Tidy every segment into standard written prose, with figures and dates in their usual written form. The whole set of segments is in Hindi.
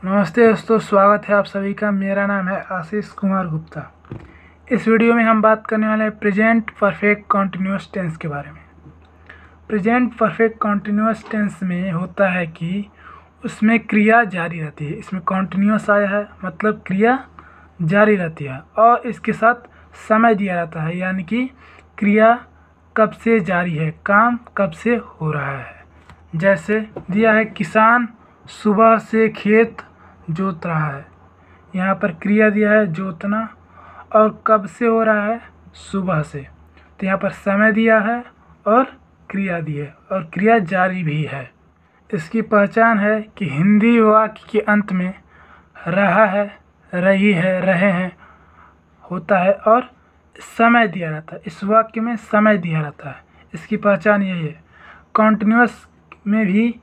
नमस्ते दोस्तों, स्वागत है आप सभी का। मेरा नाम है आशीष कुमार गुप्ता। इस वीडियो में हम बात करने वाले हैं प्रेजेंट परफेक्ट कॉन्टिन्यूअस टेंस के बारे में। प्रेजेंट परफेक्ट कॉन्टिन्यूअस टेंस में होता है कि उसमें क्रिया जारी रहती है। इसमें कॉन्टिन्यूअस आया है मतलब क्रिया जारी रहती है और इसके साथ समय दिया रहता है, यानी कि क्रिया कब से जारी है, काम कब से हो रहा है। जैसे दिया है किसान सुबह से खेत जोत रहा है। यहाँ पर क्रिया दिया है जोतना और कब से हो रहा है, सुबह से। तो यहाँ पर समय दिया है और क्रिया दी है और क्रिया जारी भी है। इसकी पहचान है कि हिंदी वाक्य के अंत में रहा है, रही है, रहे हैं होता है और समय दिया रहता है। इस वाक्य में समय दिया रहता है, इसकी पहचान यही है। कॉन्टिन्यूअस में भी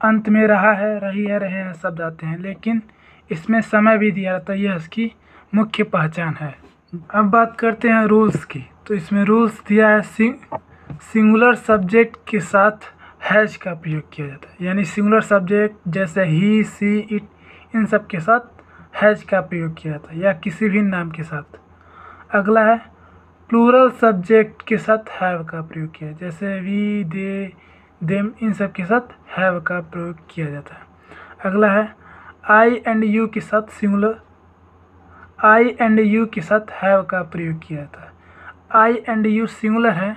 अंत में रहा है, रही है, रहे हैं शब्द आते हैं, लेकिन इसमें समय भी दिया रहता है। यह इसकी मुख्य पहचान है। अब बात करते हैं रूल्स की। तो इसमें रूल्स दिया है सिंगुलर सब्जेक्ट के साथ हैज का प्रयोग किया जाता है, यानी सिंगुलर सब्जेक्ट जैसे ही, सी, इट, इन सब के साथ हैज का प्रयोग किया जाता है या किसी भी नाम के साथ। अगला है प्लूरल सब्जेक्ट के साथ हैव का प्रयोग किया, जैसे वी, दे, देम, इन सब के साथ हैव का प्रयोग किया जाता है। अगला है आई एंड यू के साथ सिंगुलर, आई एंड यू के साथ हैव का प्रयोग किया जाता है। आई एंड यू सिंगुलर है,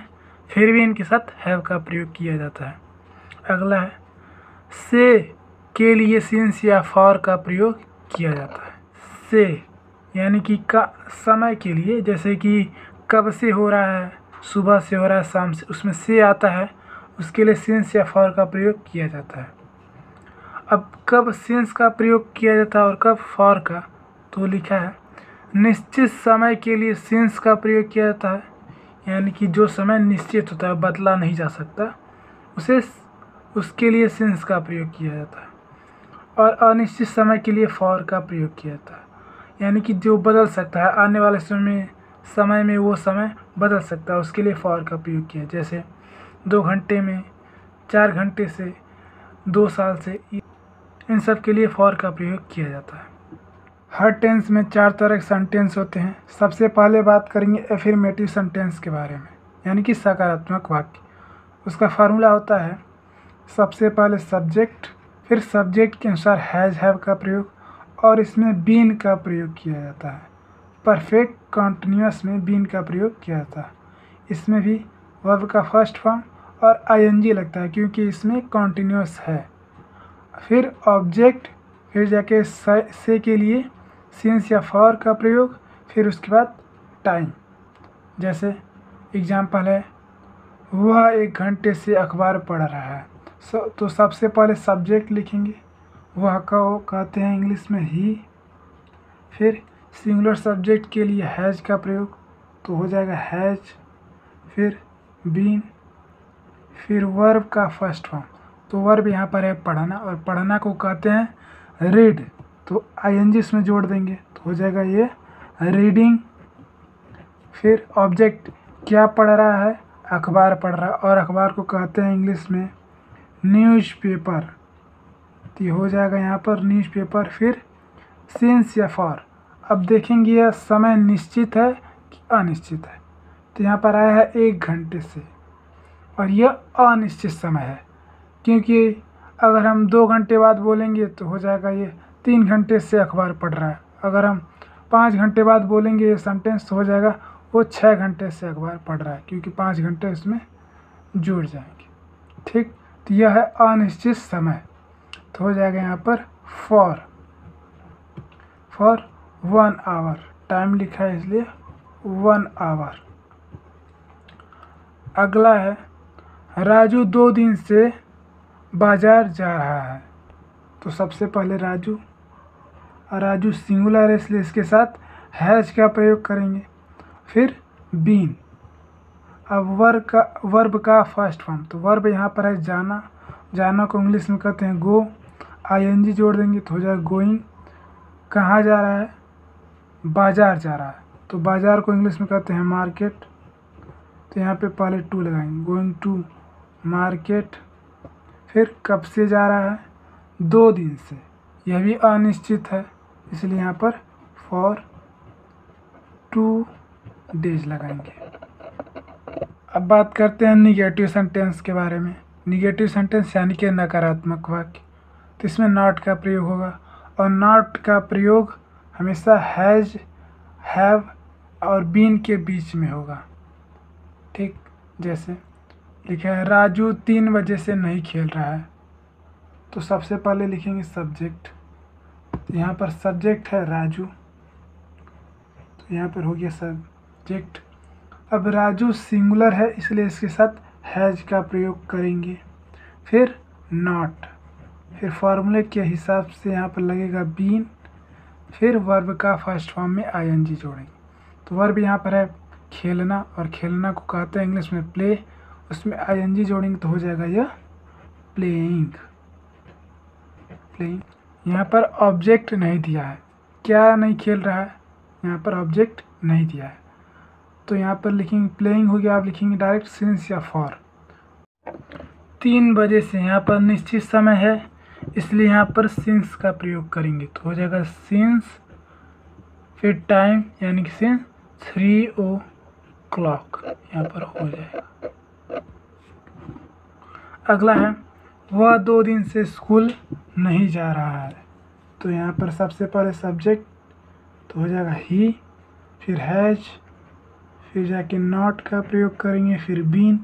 फिर भी इनके साथ हैव का प्रयोग किया जाता है। अगला है से के लिए सिंस या फॉर का प्रयोग किया जाता है। से यानी कि का समय के लिए, जैसे कि कब से हो रहा है, सुबह से हो रहा है, शाम से, उसमें से आता है, उसके लिए सिंस या फॉर का प्रयोग किया जाता है। अब कब सिंस का प्रयोग किया जाता है और कब फॉर का, तो लिखा है निश्चित समय के लिए सिंस का प्रयोग किया जाता है, यानी कि जो समय निश्चित होता है, बदला नहीं जा सकता, उसके लिए सिंस का प्रयोग किया जाता है। और अनिश्चित समय के लिए फॉर का प्रयोग किया जाता है, यानी कि जो बदल सकता है, आने वाले समय में वो समय बदल सकता है, उसके लिए फॉर का प्रयोग किया। जैसे 2 घंटे में, 4 घंटे से, 2 साल से, इन सब के लिए फॉर का प्रयोग किया जाता है। हर टेंस में 4 तरह के सेंटेंस होते हैं। सबसे पहले बात करेंगे एफर्मेटिव सेंटेंस के बारे में, यानी कि सकारात्मक वाक्य। उसका फार्मूला होता है सबसे पहले सब्जेक्ट, फिर सब्जेक्ट के अनुसार हैज़, हैव का प्रयोग, और इसमें बीन का प्रयोग किया जाता है। परफेक्ट कॉन्टिन्यूअस में बीन का प्रयोग किया जाता है। इसमें भी वर्ब का फर्स्ट फॉर्म और आईएनजी लगता है क्योंकि इसमें कॉन्टिन्यूअस है। फिर ऑब्जेक्ट, फिर जाके से के लिए सिंस या फॉर का प्रयोग, फिर उसके बाद टाइम। जैसे एग्जाम्पल है वह 1 घंटे से अखबार पढ़ रहा है। तो सबसे पहले सब्जेक्ट लिखेंगे, वह को कहते हैं इंग्लिश में ही। फिर सिंगुलर सब्जेक्ट के लिए हैज का प्रयोग, तो हो जाएगा हैज। फिर बीन, फिर वर्ब का फर्स्ट फॉर्म, तो वर्ब यहाँ पर है पढ़ना, और पढ़ना को कहते हैं रीड, तो आईएनजी इसमें जोड़ देंगे तो हो जाएगा ये रीडिंग। फिर ऑब्जेक्ट क्या पढ़ रहा है, अखबार पढ़ रहा है, और अखबार को कहते हैं इंग्लिश में न्यूज़पेपर, तो ये हो जाएगा यहाँ पर न्यूज़पेपर। फिर सिंस या फॉर, अब देखेंगे यह समय निश्चित है कि अनिश्चित है, तो यहाँ पर आया है 1 घंटे से, और यह अनिश्चित समय है क्योंकि अगर हम 2 घंटे बाद बोलेंगे तो हो जाएगा ये 3 घंटे से अखबार पढ़ रहा है। अगर हम 5 घंटे बाद बोलेंगे ये सेंटेंस तो हो जाएगा वो 6 घंटे से अखबार पढ़ रहा है, क्योंकि 5 घंटे उसमें जुड़ जाएंगे। ठीक, तो यह है अनिश्चित समय, तो हो जाएगा यहाँ पर फॉर 1 आवर, टाइम लिखा है इसलिए 1 आवर। अगला है राजू 2 दिन से बाजार जा रहा है। तो सबसे पहले राजू, और राजू सिंगुलर है इसलिए इसके साथ हैज का प्रयोग करेंगे। फिर बीन, अब वर्ब का फर्स्ट फॉर्म, तो वर्ब यहाँ पर है जाना, जाना को इंग्लिश में कहते हैं गो, आईएनजी जोड़ देंगे तो हो जाएगा गोइंग। कहाँ जा रहा है, बाजार जा रहा है, तो बाजार को इंग्लिश में कहते हैं मार्केट, तो यहाँ पे पहले टू लगाएंगे, गोइंग टू मार्केट। फिर कब से जा रहा है, 2 दिन से, यह भी अनिश्चित है, इसलिए यहाँ पर फॉर 2 डेज लगाएंगे। अब बात करते हैं निगेटिव सेंटेंस के बारे में। निगेटिव सेंटेंस यानी कि नकारात्मक वाक्य, तो इसमें नॉट का प्रयोग होगा, और नॉट का प्रयोग हमेशा हैज़, हैव और बीन के बीच में होगा। ठीक, जैसे लिखा है राजू 3 बजे से नहीं खेल रहा है, तो सबसे पहले लिखेंगे सब्जेक्ट, तो यहाँ पर सब्जेक्ट है राजू, तो यहाँ पर हो गया सब्जेक्ट। अब राजू सिंगुलर है, इसलिए इसके साथ हैज़ का प्रयोग करेंगे। फिर नॉट, फिर फॉर्मूले के हिसाब से यहाँ पर लगेगा बीन, फिर वर्ब का फर्स्ट फॉर्म में आईएनजी जोड़ेंगे। तो वर्ब यहाँ पर है खेलना, और खेलना को कहते हैं इंग्लिश में प्ले, उसमें आईएनजी जोड़ेंगे तो हो जाएगा यह प्लेइंग। प्लेइंग यहाँ पर ऑब्जेक्ट नहीं दिया है, क्या नहीं खेल रहा है, यहाँ पर ऑब्जेक्ट नहीं दिया है, तो यहाँ पर लिखेंगे प्लेइंग हो गया। आप लिखेंगे डायरेक्ट सिंस या फॉर। 3 बजे से यहाँ पर निश्चित समय है, इसलिए यहाँ पर सिंस का प्रयोग करेंगे, तो हो जाएगा सिंस, फिर टाइम यानी कि सिंस 3 o'clock यहाँ पर हो जाएगा। अगला है वह 2 दिन से स्कूल नहीं जा रहा है, तो यहाँ पर सबसे पहले सब्जेक्ट तो हो जाएगा ही, फिर हैज, फिर जाके नॉट का प्रयोग करेंगे, फिर been,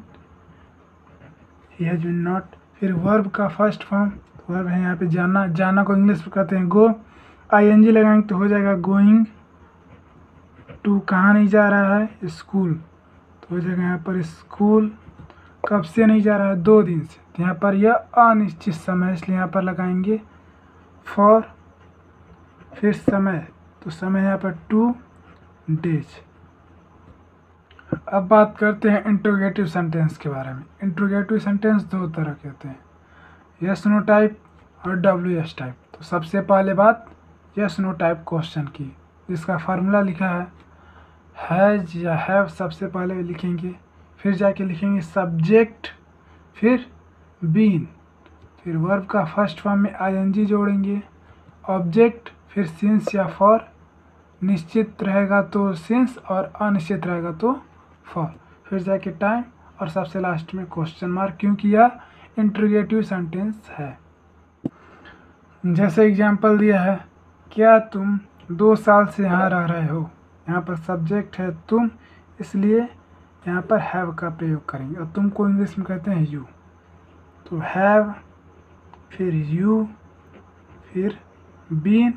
he has been not, फिर वर्ब का फर्स्ट फॉर्म, वर्ब है यहाँ पे जाना, जाना को इंग्लिश में कहते हैं गो, आईएनजी लगाएंगे तो हो जाएगा गोइंग टू, कहाँ नहीं जा रहा है, स्कूल, तो हो जाएगा यहाँ पर स्कूल। कब से नहीं जा रहा है, 2 दिन से, तो यहाँ पर यह अनिश्चित समय, इसलिए यहाँ पर लगाएंगे फॉर, फिर समय, तो समय यहाँ पर 2 days। अब बात करते हैं इंट्रोगेटिव सेंटेंस के बारे में। इंट्रोगेटिव सेंटेंस 2 तरह के होते हैं, यस नो टाइप और WS टाइप। तो सबसे पहले बात यस नो टाइप क्वेश्चन की, जिसका फार्मूला लिखा है हैज़ या हैव, सबसे पहले लिखेंगे, फिर जाके लिखेंगे सब्जेक्ट, फिर बीन, फिर वर्ब का फर्स्ट फॉर्म में आईएनजी जोड़ेंगे, ऑब्जेक्ट, फिर सिंस या फॉर, निश्चित रहेगा तो सिंस और अनिश्चित रहेगा तो फॉर, फिर जाके टाइम, और सबसे लास्ट में क्वेश्चन मार्क, क्योंकि यह इंट्रोगेटिव सेंटेंस है। जैसे एग्जांपल दिया है, क्या तुम 2 साल से यहाँ रह रहे हो, यहाँ पर सब्जेक्ट है तुम, इसलिए यहाँ पर हैव का प्रयोग करेंगे, और तुम को इंग्लिश में कहते हैं यू, तो हैव, फिर यू, फिर बीन,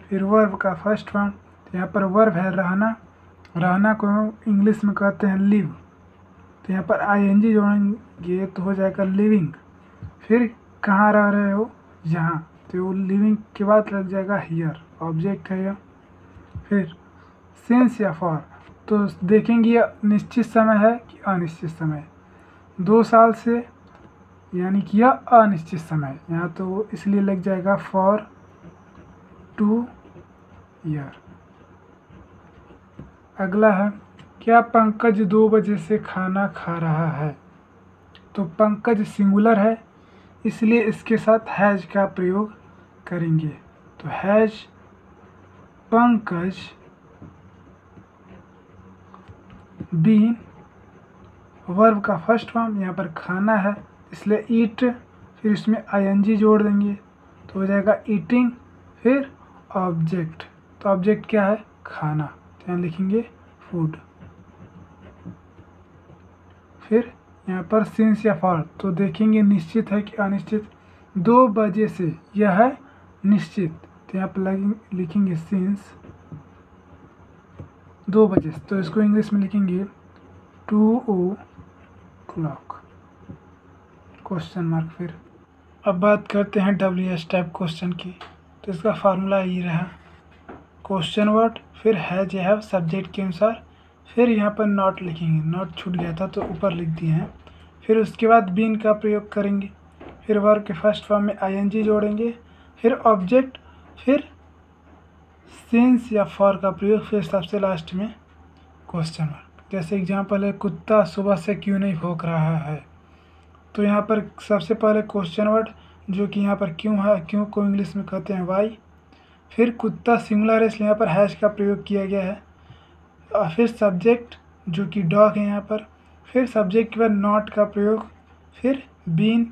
फिर वर्ब का फर्स्ट फॉर्म, तो यहाँ पर वर्ब है रहना, रहना को इंग्लिश में कहते हैं लिव, तो यहाँ पर आईएनजी जोड़ेंगे तो हो जाएगा लिविंग, फिर कहाँ रह रहे हो, यहाँ, तो लिविंग के बाद लग जाएगा हियर, ऑब्जेक्ट है यह, फिर सिंस या फॉर, तो देखेंगे यह निश्चित समय है कि अनिश्चित समय, 2 साल से यानी कि यह अनिश्चित समय, यहाँ तो इसलिए लग जाएगा फॉर 2 year। अगला है क्या पंकज 2 बजे से खाना खा रहा है, तो पंकज सिंगुलर है, इसलिए इसके साथ हैज का प्रयोग करेंगे, तो हैज पंकज बीन, वर्ब का फर्स्ट फॉर्म यहाँ पर खाना है, इसलिए ईट, फिर इसमें आईएनजी जोड़ देंगे तो हो जाएगा ईटिंग, फिर ऑब्जेक्ट, तो ऑब्जेक्ट क्या है, खाना, तो यहाँ लिखेंगे फूड, फिर यहाँ पर सिंस या फॉर, तो देखेंगे निश्चित है कि अनिश्चित, 2 बजे से यह है निश्चित, तो यहाँ पर लिखेंगे सिंस 2 बजे, तो इसको इंग्लिश में लिखेंगे 2 o'clock, क्वेश्चन मार्क। फिर अब बात करते हैं WS टाइप क्वेश्चन की, तो इसका फार्मूला ये रहा, क्वेश्चन वर्ड, फिर हैज या हैव सब्जेक्ट के अनुसार, फिर यहाँ पर नॉट लिखेंगे, नॉट छूट गया था तो ऊपर लिख दिए हैं, फिर उसके बाद बीन का प्रयोग करेंगे, फिर वर्ब के फर्स्ट फॉर्म में आईएनजी जोड़ेंगे, फिर ऑब्जेक्ट, फिर सिंस या फॉर का प्रयोग, फिर सबसे लास्ट में क्वेश्चन मार्क। जैसे एग्जांपल है कुत्ता सुबह से क्यों नहीं भौंक रहा है, तो यहाँ पर सबसे पहले क्वेश्चन वर्ड, जो कि यहाँ पर क्यों है, क्यों को इंग्लिश में कहते हैं वाई। फिर कुत्ता सिंगुलर है इसलिए यहाँ पर हैज का प्रयोग किया गया है। और फिर सब्जेक्ट जो कि डॉग है यहाँ पर। फिर सब्जेक्ट के बाद नॉट का प्रयोग। फिर बीन।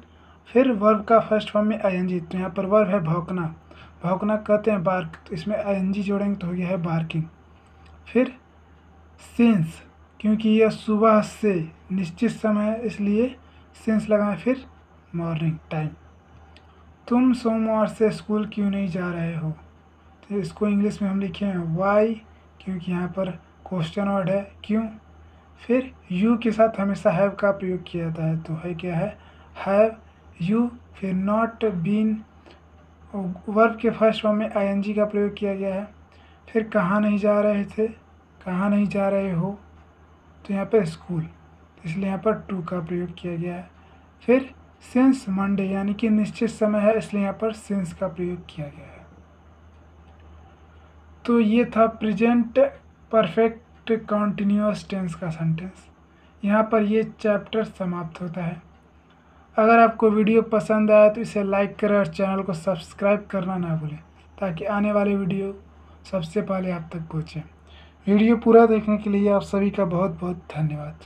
फिर वर्ब का फर्स्ट फॉर्म में आईएनजी, तो यहाँ पर वर्ब है भौंकना। भौंकना कहते हैं बार्क, तो इसमें आईएनजी जोड़ेंगे तो हो गया है बार्किंग। फिर सिंस, क्योंकि यह सुबह से निश्चित समय है इसलिए सिंस लगाएं। फिर मॉर्निंग टाइम। तुम सोमवार से स्कूल क्यों नहीं जा रहे हो, तो इसको इंग्लिश में हम लिखे हैं वाई, क्योंकि यहाँ पर क्वेश्चन वर्ड है क्यों। फिर यू के साथ हमेशा हैव का प्रयोग किया जाता है, तो है क्या है हैव यू। फिर नॉट बीन, वर्ब के फर्स्ट फॉर्म में आईएनजी का प्रयोग किया गया है। फिर कहाँ नहीं जा रहे थे, कहाँ नहीं जा रहे हो, तो यहाँ पर स्कूल, इसलिए यहाँ पर टू का प्रयोग किया गया है। फिर सिंस मंडे, यानी कि निश्चित समय है इसलिए यहाँ पर सिंस का प्रयोग किया गया है। तो ये था प्रेजेंट परफेक्ट कॉन्टिन्यूअस टेंस का सेंटेंस। यहाँ पर ये चैप्टर समाप्त होता है। अगर आपको वीडियो पसंद आया तो इसे लाइक करें और चैनल को सब्सक्राइब करना ना भूलें, ताकि आने वाले वीडियो सबसे पहले आप तक पहुँचे। वीडियो पूरा देखने के लिए आप सभी का बहुत बहुत धन्यवाद।